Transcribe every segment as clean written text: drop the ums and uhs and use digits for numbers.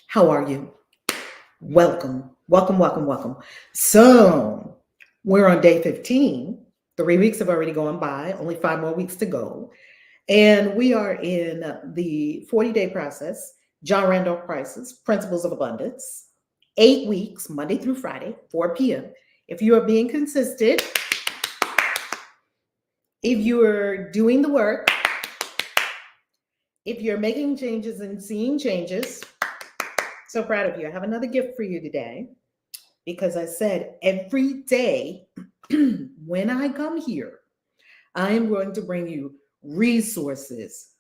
How are you? Welcome, welcome, welcome, welcome. So, we're on day 15. 3 weeks have already gone by, only 5 more weeks to go. And we are in the 40-day process, John Randolph Price's Principles of Abundance. 8 weeks, Monday through Friday, 4 p.m. If you are being consistent, if you are doing the work, if you're making changes and seeing changes, so proud of you. I have another gift for you today because I said every day when I come here, I am going to bring you resources,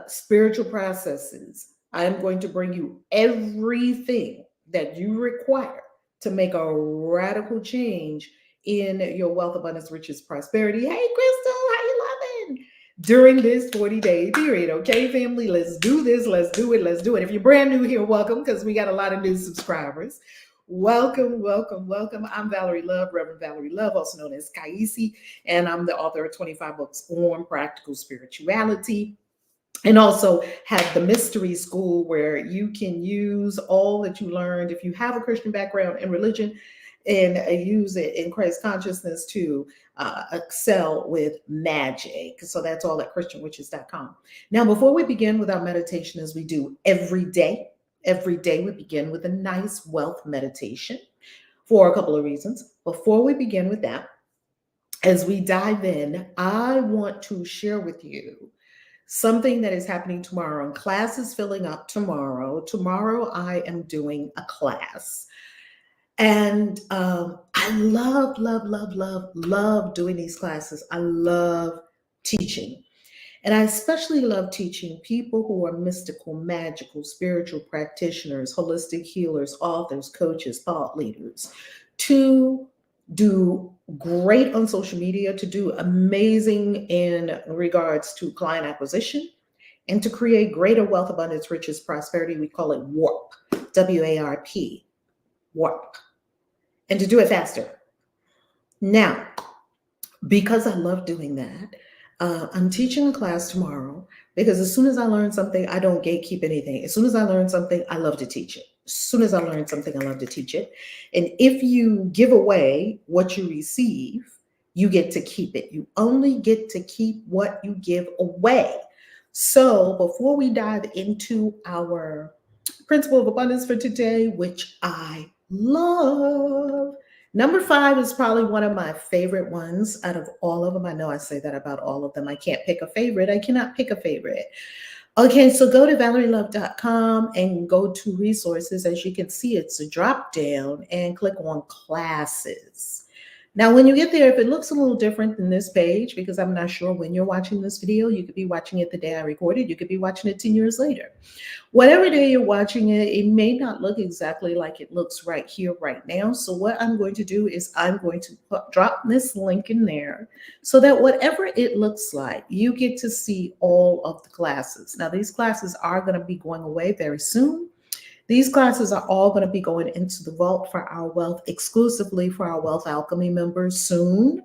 spiritual processes. I am going to bring you everything that you require to make a radical change in your wealth, abundance, riches, prosperity. Hey, Crystal, how you loving? During this 40-day period, okay, family, let's do this. Let's do it. Let's do it. If you're brand new here, welcome because we got a lot of new subscribers. Welcome, welcome, welcome. I'm Valerie Love, Reverend Valerie Love, also known as Kaisi, and I'm the author of 25 books on practical spirituality, and also have the mystery school where you can use all that you learned if you have a Christian background in religion and use it in Christ consciousness to excel with magic. So that's all at christianwitches.com. Now, before we begin with our meditation, as we do every day we begin with a nice wealth meditation for a couple of reasons. Before we begin with that, as we dive in, I want to share with you something that is happening tomorrow. And class is filling up tomorrow. Tomorrow, I am doing a class. And I love doing these classes. I love teaching. And I especially love teaching people who are mystical, magical, spiritual practitioners, holistic healers, authors, coaches, thought leaders to do great on social media, to do amazing in regards to client acquisition, and to create greater wealth, abundance, riches, prosperity. We call it WARP, WARP, WARP, and to do it faster. Now, because I love doing that, I'm teaching a class tomorrow because as soon as I learn something, I don't gatekeep anything. As soon as I learn something, I love to teach it. As soon as I learn something, I love to teach it. And if you give away what you receive, you get to keep it. You only get to keep what you give away. So before we dive into our principle of abundance for today, which I love, number 5 is probably one of my favorite ones out of all of them. I know I say that about all of them. I can't pick a favorite. I cannot pick a favorite. Okay, so go to valerielove.com and go to resources. As you can see, it's a drop down and click on classes. Now, when you get there, if it looks a little different than this page, because I'm not sure when you're watching this video, you could be watching it the day I recorded, you could be watching it 10 years later. Whatever day you're watching it, it may not look exactly like it looks right here, right now. So what I'm going to do is I'm going to drop this link in there so that whatever it looks like, you get to see all of the classes. Now, these classes are going to be going away very soon. These classes are all going to be going into the vault for our wealth, exclusively for our Wealth Alchemy members soon.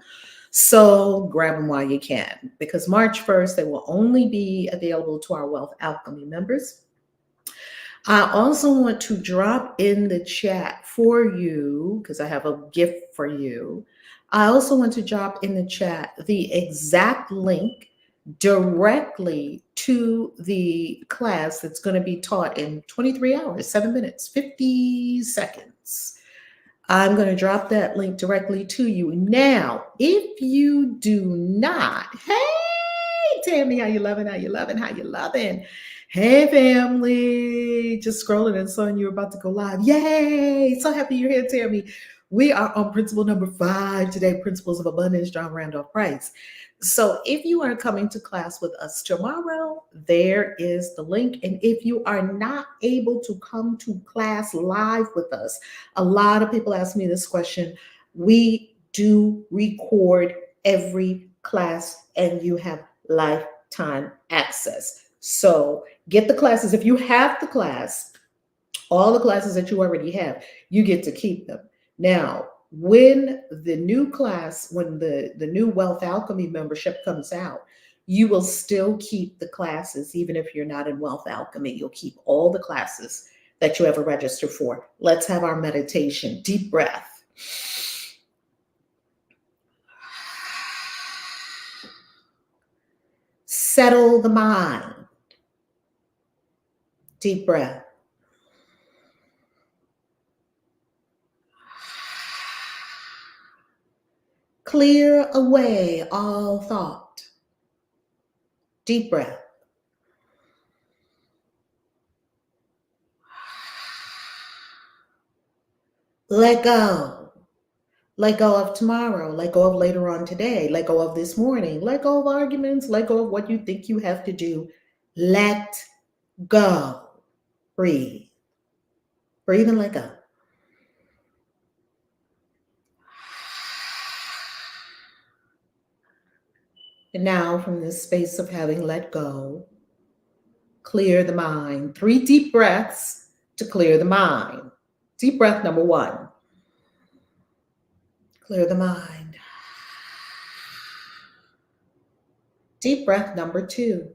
So grab them while you can, because March 1st, they will only be available to our Wealth Alchemy members. I also want to drop in the chat for you, because I have a gift for you. I also want to drop in the chat the exact link directly to the class that's going to be taught in 23 hours, 7 minutes, 50 seconds. I'm going to drop that link directly to you. Now, if you do not, hey, Tammy, how you loving, how you loving, how you loving? Hey, family, just scrolling and saw you were about to go live. Yay, so happy you're here, Tammy. We are on principle number 5 today, Principles of Abundance, John Randolph Price. So if you are coming to class with us tomorrow, there is the link. And if you are not able to come to class live with us, a lot of people ask me this question. We do record every class and you have lifetime access. So get the classes. If you have the class, all the classes that you already have, you get to keep them. Now, when the new class, when the new Wealth Alchemy membership comes out, you will still keep the classes, even if you're not in Wealth Alchemy. You'll keep all the classes that you ever registered for. Let's have our meditation. Deep breath. Settle the mind. Deep breath. Clear away all thought. Deep breath. Let go. Let go of tomorrow. Let go of later on today. Let go of this morning. Let go of arguments. Let go of what you think you have to do. Let go. Breathe. Breathe and let go. And now, from this space of having let go, clear the mind. 3 deep breaths to clear the mind. Deep breath number 1. Clear the mind. Deep breath number 2.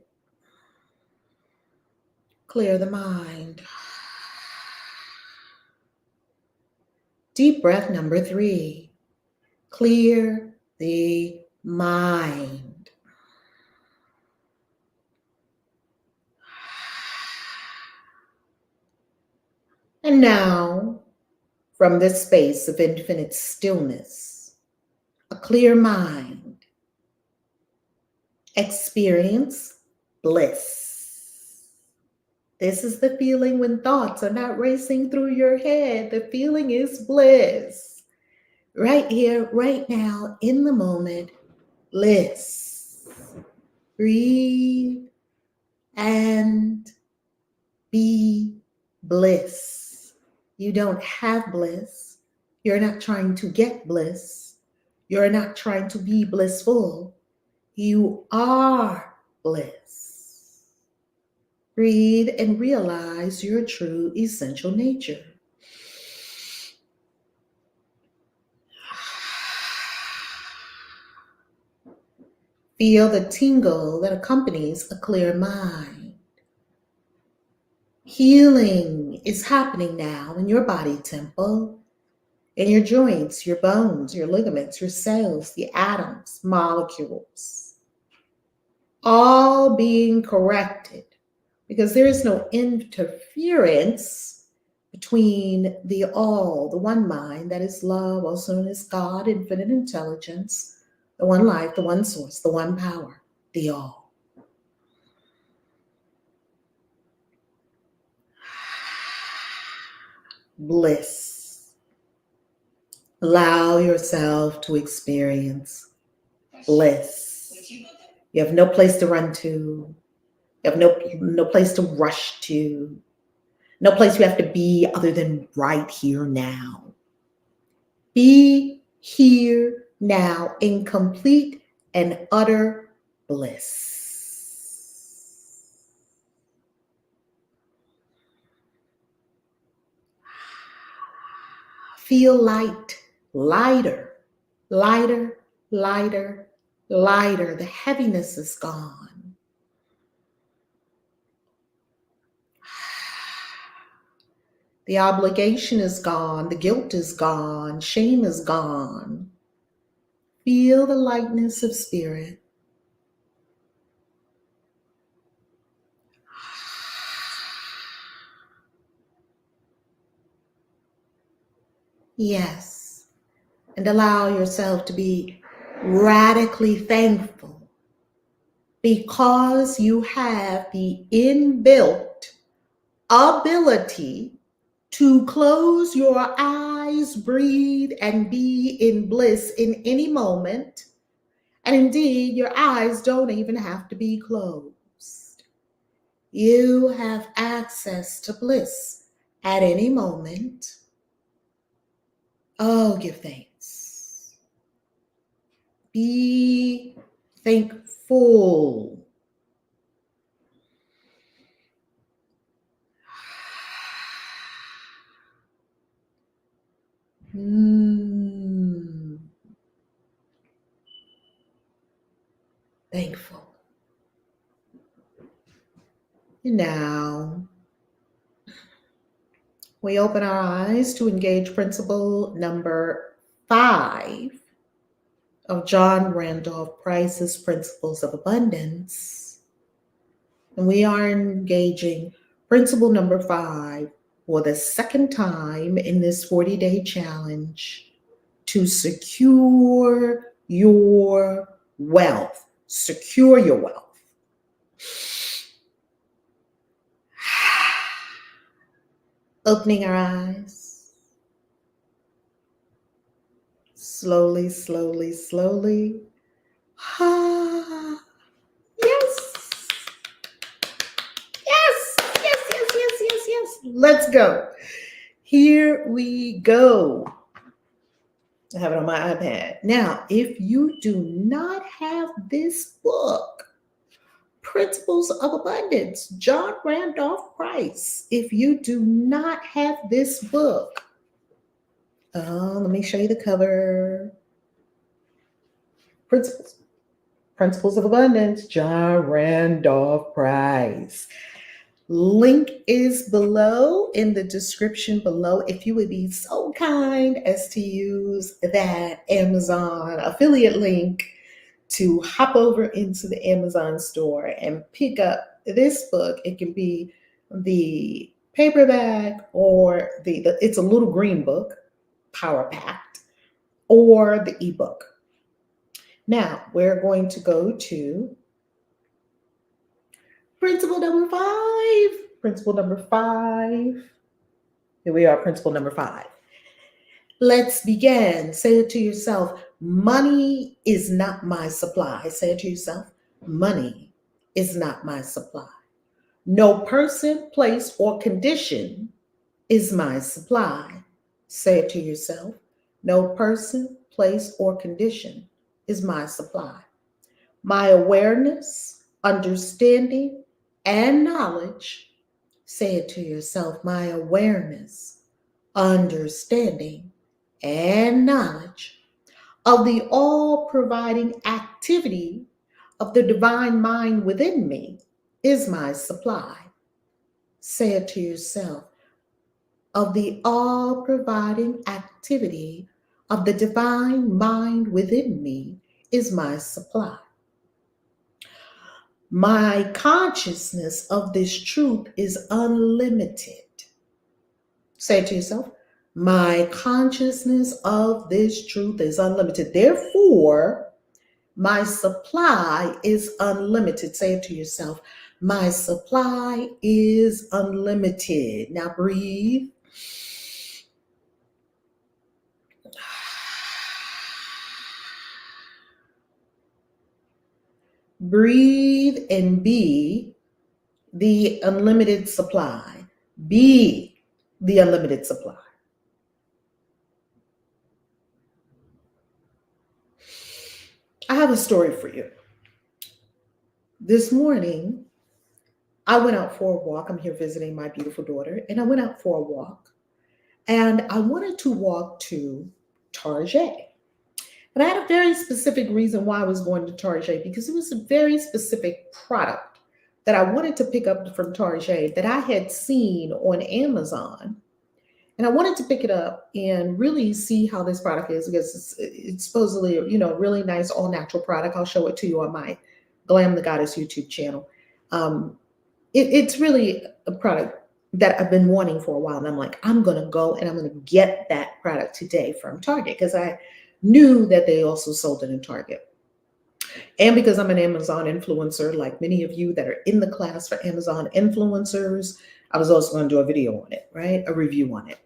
Clear the mind. Deep breath number 3. Clear the mind. And now, from this space of infinite stillness, a clear mind, experience bliss. This is the feeling when thoughts are not racing through your head. The feeling is bliss. Right here, right now, in the moment, bliss. Breathe and be bliss. You don't have bliss. You're not trying to get bliss. You're not trying to be blissful. You are bliss. Breathe and realize your true essential nature. Feel the tingle that accompanies a clear mind. Healing is happening now in your body temple, in your joints, your bones, your ligaments, your cells, the atoms, molecules, all being corrected because there is no interference between the all, the one mind that is love, also known as God, infinite intelligence, the one life, the one source, the one power, the all. Bliss. Allow yourself to experience bliss. You have no place to run to. You have no place to rush to. No place you have to be other than right here now. Be here now in complete and utter bliss. Feel light, lighter, lighter, lighter, lighter. The heaviness is gone. The obligation is gone. The guilt is gone. Shame is gone. Feel the lightness of spirit. Yes. And allow yourself to be radically thankful because you have the inbuilt ability to close your eyes, breathe, and be in bliss in any moment. And indeed, your eyes don't even have to be closed. You have access to bliss at any moment. Oh, give thanks. Be thankful. Thankful. And now, We open our eyes to engage principle number 5 of John Randolph Price's Principles of Abundance. And we are engaging principle number 5 for the second time in this 40-day challenge to secure your wealth. Secure your wealth. Opening our eyes. Slowly, slowly, slowly. Ah, yes. Yes, yes, yes, yes, yes, yes. Let's go. Here we go. I have it on my iPad. Now, if you do not have this book, Principles of Abundance, John Randolph Price, if you do not have this book, let me show you the cover. Principles of Abundance, John Randolph Price. Link is below in the description below. If you would be so kind as to use that Amazon affiliate link to hop over into the Amazon store and pick up this book. It can be the paperback or it's a little green book, power packed, or the ebook. Now we're going to go to principle number 5. Principle number 5. Here we are, principle number 5. Let's begin. Say it to yourself. Money is not my supply. Say it to yourself. Money is not my supply. No person, place, or condition is my supply. Say it to yourself. No person, place, or condition is my supply. My awareness, understanding, and knowledge. Say it to yourself. My awareness, understanding, and knowledge of the all-providing activity of the divine mind within me is my supply. Say it to yourself. Of the all-providing activity of the divine mind within me is my supply. My consciousness of this truth is unlimited. Say it to yourself. My consciousness of this truth is unlimited. Therefore, my supply is unlimited. Say it to yourself. My supply is unlimited. Now breathe. Breathe and be the unlimited supply. Be the unlimited supply. I have a story for you. This morning, I went out for a walk. I'm here visiting my beautiful daughter, and I went out for a walk. And I wanted to walk to Target. And I had a very specific reason why I was going to Target, because it was a very specific product that I wanted to pick up from Target that I had seen on Amazon. And I wanted to pick it up and really see how this product is, because it's supposedly, really nice, all natural product. I'll show it to you on my Glam the Goddess YouTube channel. It's really a product that I've been wanting for a while. And I'm like, I'm going to go and I'm going to get that product today from Target, because I knew that they also sold it in Target. And because I'm an Amazon influencer, like many of you that are in the class for Amazon influencers, I was also going to do a video on it, right? A review on it.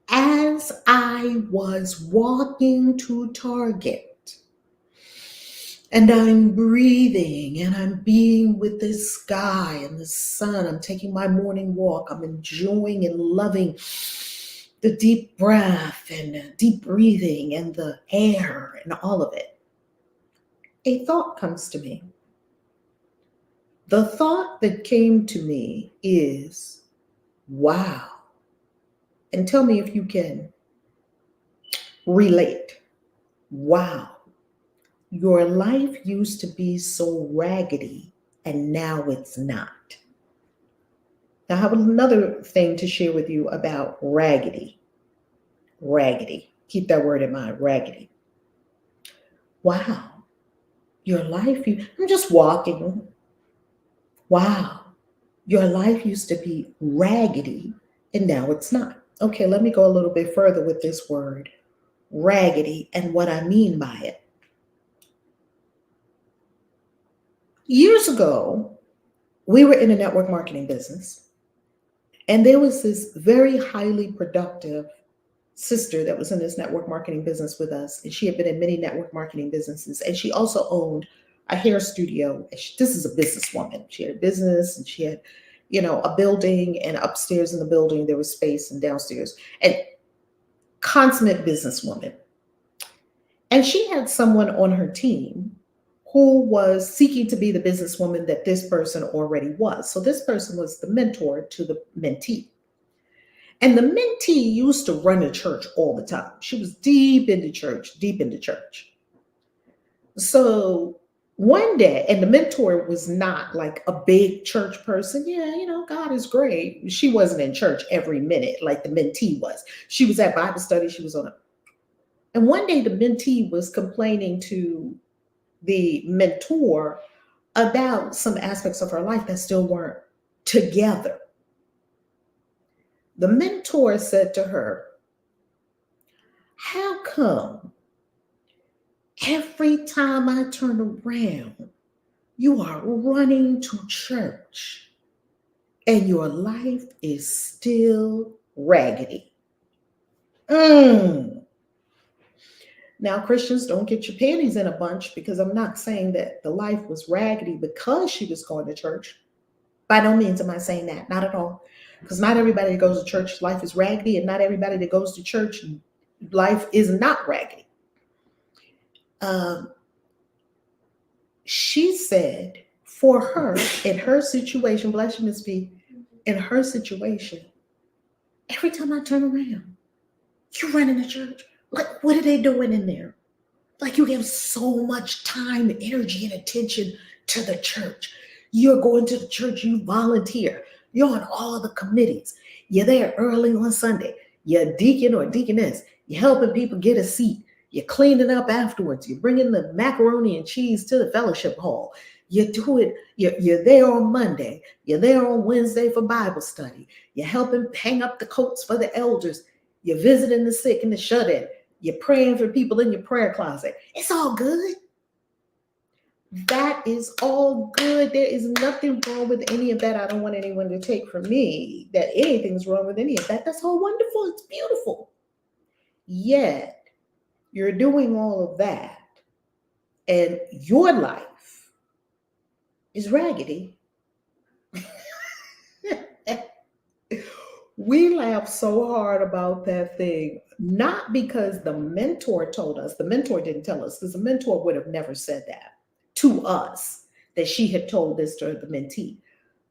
As I was walking to Target and I'm breathing and I'm being with the sky and the sun, I'm taking my morning walk, I'm enjoying and loving the deep breath and deep breathing and the air and all of it, a thought comes to me. The thought that came to me is, wow. And tell me if you can relate. Wow. Your life used to be so raggedy and now it's not. Now, I have another thing to share with you about raggedy. Raggedy. Keep that word in mind, raggedy. Wow, your life, I'm just walking. Wow, your life used to be raggedy and now it's not. Okay, let me go a little bit further with this word, raggedy, and what I mean by it. Years ago, we were in a network marketing business, and there was this very highly productive sister that was in this network marketing business with us, and she had been in many network marketing businesses, and she also owned a hair studio. This is a businesswoman. She had a business, and she had, a building, and upstairs in the building there was space, and downstairs, and consummate businesswoman. And she had someone on her team who was seeking to be the businesswoman that this person already was. So this person was the mentor to the mentee. And the mentee used to run a church all the time. She was deep into church, deep into church. So one day, and the mentor was not like a big church person. Yeah, God is great. She wasn't in church every minute like the mentee was. She was at Bible study. She was on a. And one day the mentee was complaining to the mentor about some aspects of her life that still weren't together. The mentor said to her, "How come every time I turn around, you are running to church and your life is still raggedy?" Mm. Now, Christians, don't get your panties in a bunch, because I'm not saying that the life was raggedy because she was going to church. By no means am I saying that, not at all. Because not everybody that goes to church, life is raggedy, and not everybody that goes to church, life is not raggedy. She said for her, in her situation, bless you, Miss B, in her situation, every time I turn around, you running to church. Like, what are they doing in there? Like, you give so much time, energy, and attention to the church. You're going to the church, you volunteer. You're on all the committees. You're there early on Sunday. You're a deacon or a deaconess. You're helping people get a seat. You're cleaning up afterwards. You're bringing the macaroni and cheese to the fellowship hall. You're there on Monday. You're there on Wednesday for Bible study. You're helping hang up the coats for the elders. You're visiting the sick and the shut-in. You're praying for people in your prayer closet. It's all good. That is all good. There is nothing wrong with any of that. I don't want anyone to take from me that anything's wrong with any of that. That's all wonderful. It's beautiful. Yet, you're doing all of that, and your life is raggedy. We laugh so hard about that thing, not because the mentor told us. The mentor didn't tell us, because the mentor would have never said that to us, that she had told this to the mentee.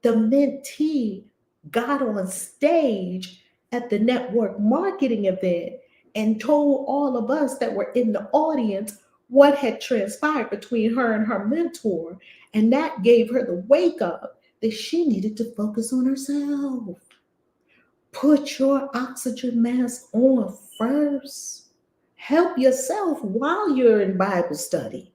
The mentee got on stage at the network marketing event and told all of us that were in the audience what had transpired between her and her mentor. And that gave her the wake up that she needed to focus on herself. Put your oxygen mask on first. Help yourself while you're in Bible study.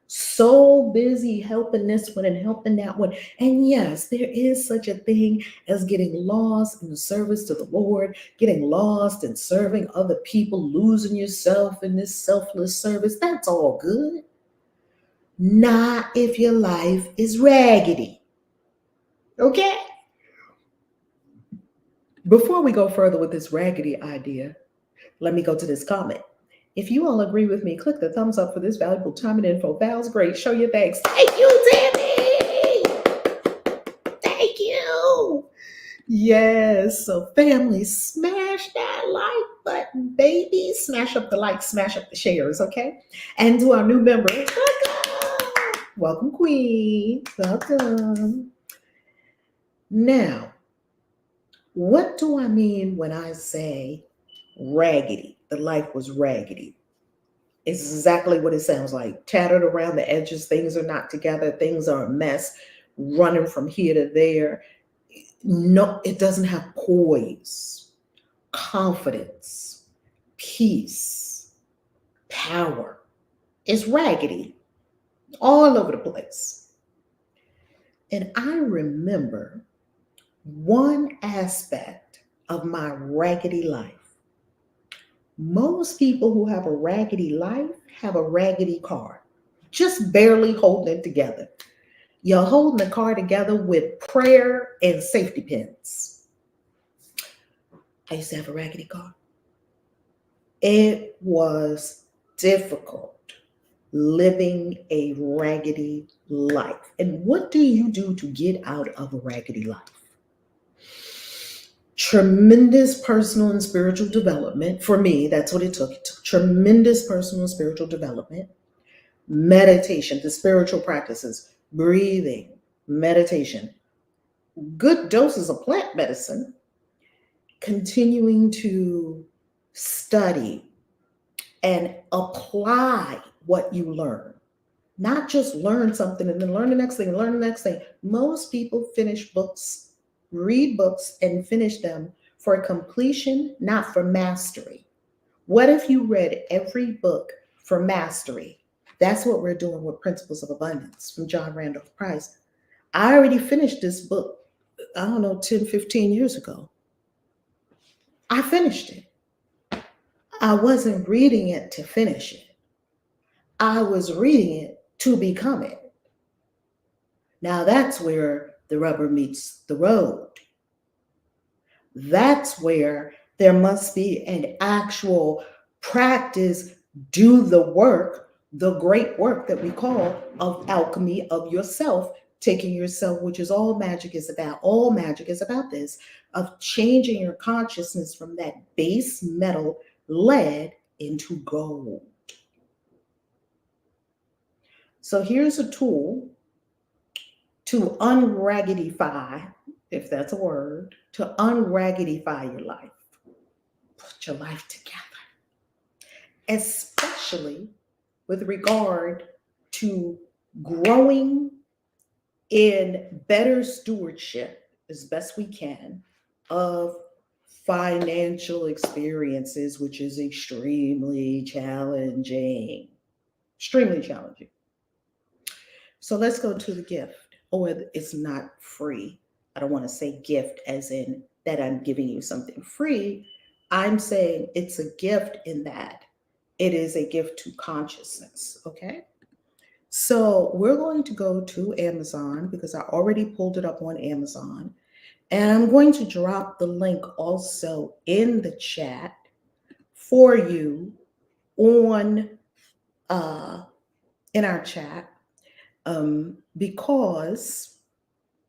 So busy helping this one and helping that one. And yes, there is such a thing as getting lost in the service to the Lord, getting lost in serving other people, losing yourself in this selfless service. That's all good. Not if your life is raggedy. Okay? Before we go further with this raggedy idea, let me go to this comment. If you all agree with me, click the thumbs up for this valuable time and info. Val's great. Show your thanks. Thank you, Tammy. Thank you. Yes. So, family, smash that like button, baby. Smash up the likes, smash up the shares, okay? And to our new member, welcome, Queen. Welcome. Now, what do I mean when I say raggedy? The life was raggedy. It's exactly what it sounds like. Tattered around the edges, things are not together, things are a mess, running from here to there. No, it doesn't have poise, confidence, peace, power. It's raggedy all over the place. And I remember one aspect of my raggedy life. Most people who have a raggedy life have a raggedy car, just barely holding it together. You're holding the car together with prayer and safety pins. I used to have a raggedy car. It was difficult living a raggedy life. And what do you do to get out of a raggedy life? Tremendous personal and spiritual development. For me, that's what it took. It took tremendous personal and spiritual development, meditation, the spiritual practices, breathing, meditation, good doses of plant medicine, continuing to study and apply what you learn. Not just learn something and then learn the next thing and learn the next thing. Most people finish books, read books, and finish them for completion, not for mastery. What if you read every book for mastery? That's what we're doing with Principles of Abundance from John Randolph Price. I already finished this book, I don't know, 10, 15 years ago. I finished it. I wasn't reading it to finish it. I was reading it to become it. Now that's where the rubber meets the road. That's where there must be an actual practice, do the work, the great work that we call of alchemy of yourself, taking yourself, which is all magic is about. All magic is about this, of changing your consciousness from that base metal lead into gold. So here's a tool to unraggedify, if that's a word, to unraggedify your life. Put your life together, especially with regard to growing in better stewardship as best we can of financial experiences, which is extremely challenging. Extremely challenging. So let's go to the gift. Or it's not free. I don't want to say gift as in that I'm giving you something free. I'm saying it's a gift in that it is a gift to consciousness. Okay. So we're going to go to Amazon because I already pulled it up on Amazon. And I'm going to drop the link also in the chat for you on in our chat because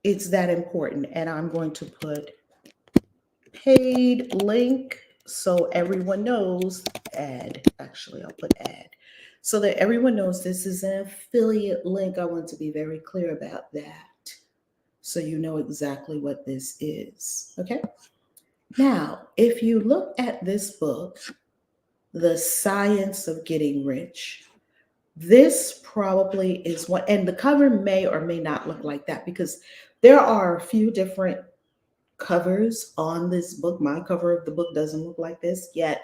it's that important. And I'm going to put paid link so everyone knows. Add, actually, I'll put add so that everyone knows this is an affiliate link. I want to be very clear about that so you know exactly what this is. Okay. Now, if you look at this book, The Science of Getting Rich, this probably is one, and the cover may or may not look like that because there are a few different covers on this book. My cover of the book doesn't look like this yet.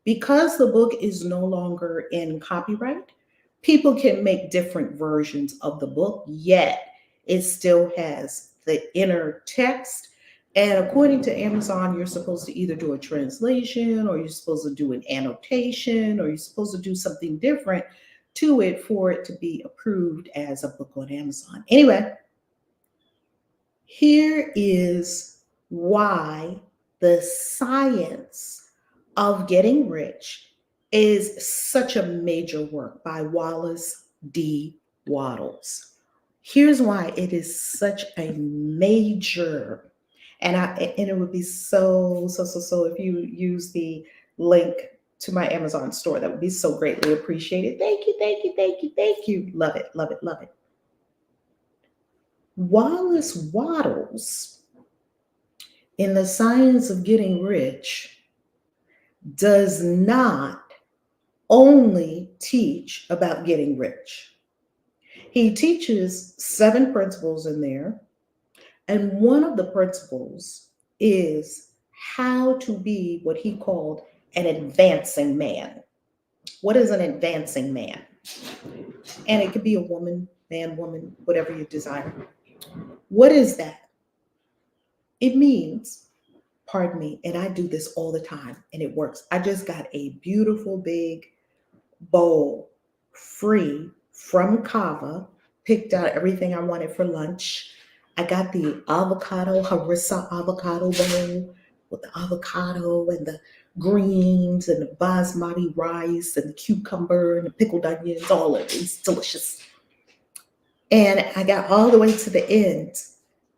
Because the book is no longer in copyright, people can make different versions of the book, yet it still has the inner text. And according to Amazon, you're supposed to either do a translation or you're supposed to do an annotation or you're supposed to do something different to it for it to be approved as a book on Amazon. Anyway, here is why the science of getting rich is such a major work by Wallace D. Wattles. Here's why it is such a major, and it would be so if you use the link to my Amazon store, that would be so greatly appreciated. Thank you, thank you, thank you, thank you. Love it, love it, love it. Wallace Wattles, in The Science of Getting Rich, does not only teach about getting rich. He teaches 7 principles in there And one of the principles is how to be what he called an advancing man. What is an advancing man? And it could be a woman, man, woman, whatever you desire. What is that? It means, pardon me, and I do this all the time and it works. I just got a beautiful big bowl free from Kava, picked out everything I wanted for lunch. I got the avocado, harissa avocado bowl with the avocado and the greens and the basmati rice and the cucumber and the pickled onions, all of it. It's delicious. And I got all the way to the end.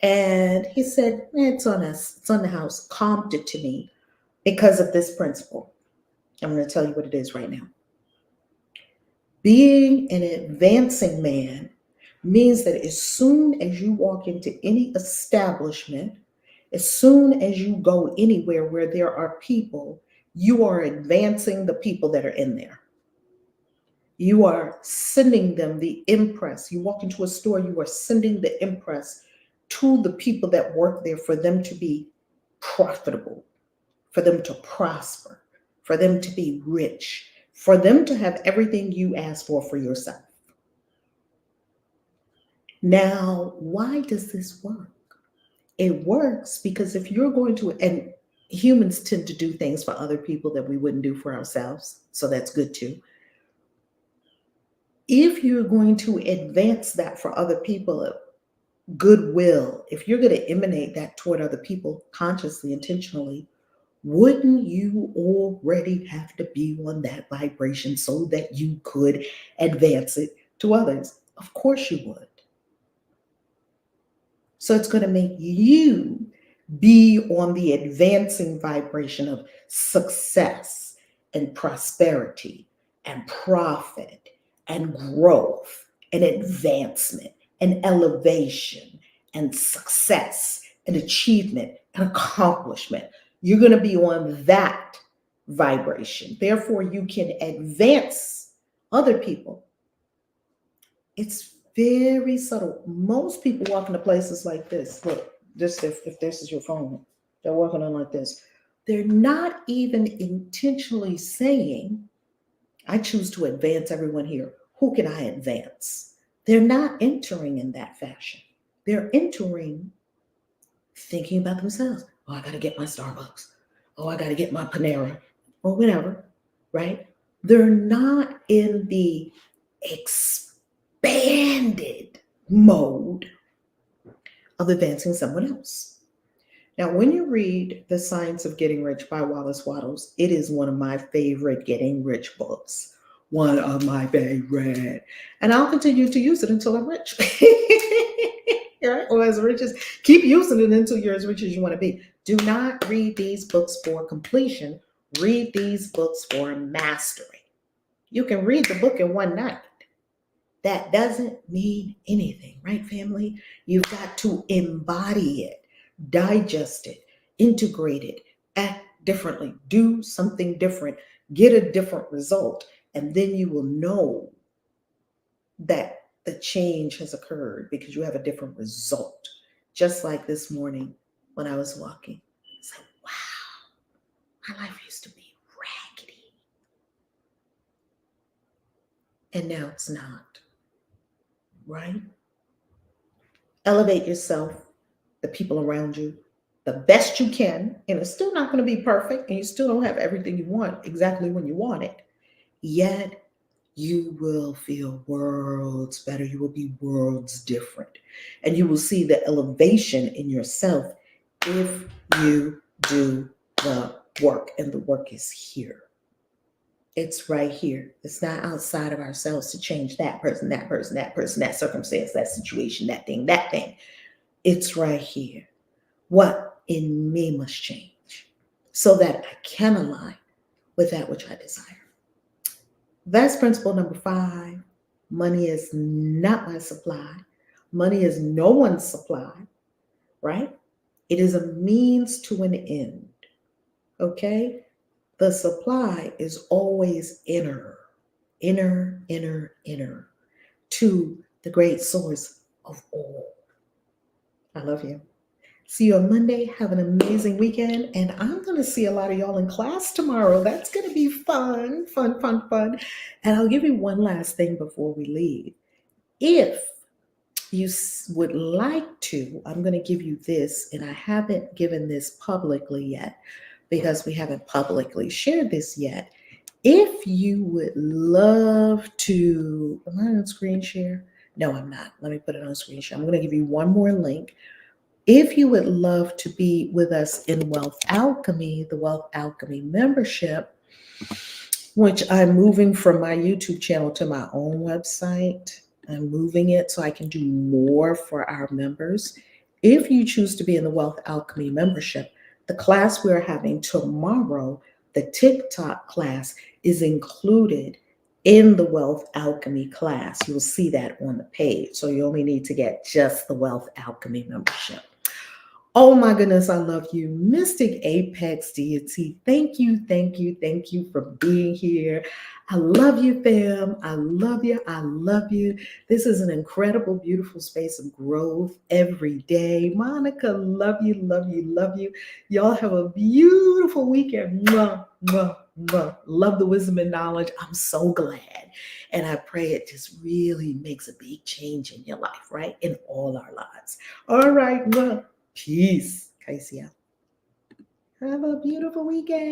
And he said, it's on us, it's on the house, calmed it to me because of this principle. I'm going to tell you what it is right now. Being an advancing man means that as soon as you walk into any establishment, as soon as you go anywhere where there are people, you are advancing the people that are in there. You are sending them the impress. You walk into a store, you are sending the impress to the people that work there for them to be profitable, for them to prosper, for them to be rich, for them to have everything you ask for yourself. Now, why does this work? It works because if you're going to, and humans tend to do things for other people that we wouldn't do for ourselves, so that's good too. If you're going to advance that for other people, goodwill, if you're going to emanate that toward other people consciously, intentionally, wouldn't you already have to be on that vibration so that you could advance it to others? Of course you would. So it's going to make you be on the advancing vibration of success and prosperity and profit and growth and advancement and elevation and success and achievement and accomplishment. You're going to be on that vibration. Therefore, you can advance other people. It's very subtle. Most people walk into places like this. Look, just if this is your phone, they're walking on like this. They're not even intentionally saying, I choose to advance everyone here. Who can I advance? They're not entering in that fashion. They're entering thinking about themselves. Oh, I got to get my Starbucks. Oh, I got to get my Panera or whatever, right? They're not in the expanded mode of advancing someone else. Now, when you read The Science of Getting Rich by Wallace Wattles, it is one of my favorite getting rich books. One of my favorite. And I'll continue to use it until I'm rich. Right? Or as rich as, keep using it until you're as rich as you want to be. Do not read these books for completion. Read these books for mastery. You can read the book in one night. That doesn't mean anything, right, family? You've got to embody it, digest it, integrate it, act differently, do something different, get a different result, and then you will know that the change has occurred because you have a different result. Just like this morning when I was walking, it's like, wow, my life used to be raggedy. And now it's not, right? Elevate yourself, the people around you, the best you can. And it's still not going to be perfect, and you still don't have everything you want exactly when you want it. Yet you will feel worlds better. You will be worlds different. And you will see the elevation in yourself if you do the work. And the work is here. It's right here. It's not outside of ourselves to change that person, that person, that person, that circumstance, that situation, that thing, that thing. It's right here. What in me must change so that I can align with that which I desire. That's principle number 5. Money is not my supply. Money is no one's supply, right? It is a means to an end, okay? The supply is always inner to the great source of all. I love you. See you on Monday. Have an amazing weekend. And I'm going to see a lot of y'all in class tomorrow. That's going to be fun, fun, fun, fun. And I'll give you one last thing before we leave. If you would like to, I'm going to give you this, and I haven't given this publicly yet because we haven't publicly shared this yet. If you would love to, am I on screen share? No, I'm not. Let me put it on screen share. I'm going to give you one more link. If you would love to be with us in Wealth Alchemy, the Wealth Alchemy membership, which I'm moving from my YouTube channel to my own website. I'm moving it so I can do more for our members. If you choose to be in the Wealth Alchemy membership, the class we're having tomorrow, the TikTok class, is included in the Wealth Alchemy class. You'll see that on the page. So you only need to get just the Wealth Alchemy membership. Oh my goodness, I love you. Mystic Apex Deity, thank you, thank you, thank you for being here. I love you, fam. I love you. I love you. This is an incredible, beautiful space of growth every day. Monica, love you, love you, love you. Y'all have a beautiful weekend. Mwah, mwah, mwah. Love the wisdom and knowledge. I'm so glad. And I pray it just really makes a big change in your life, right? In all our lives. All right, well. Peace. Kaisia. Have a beautiful weekend.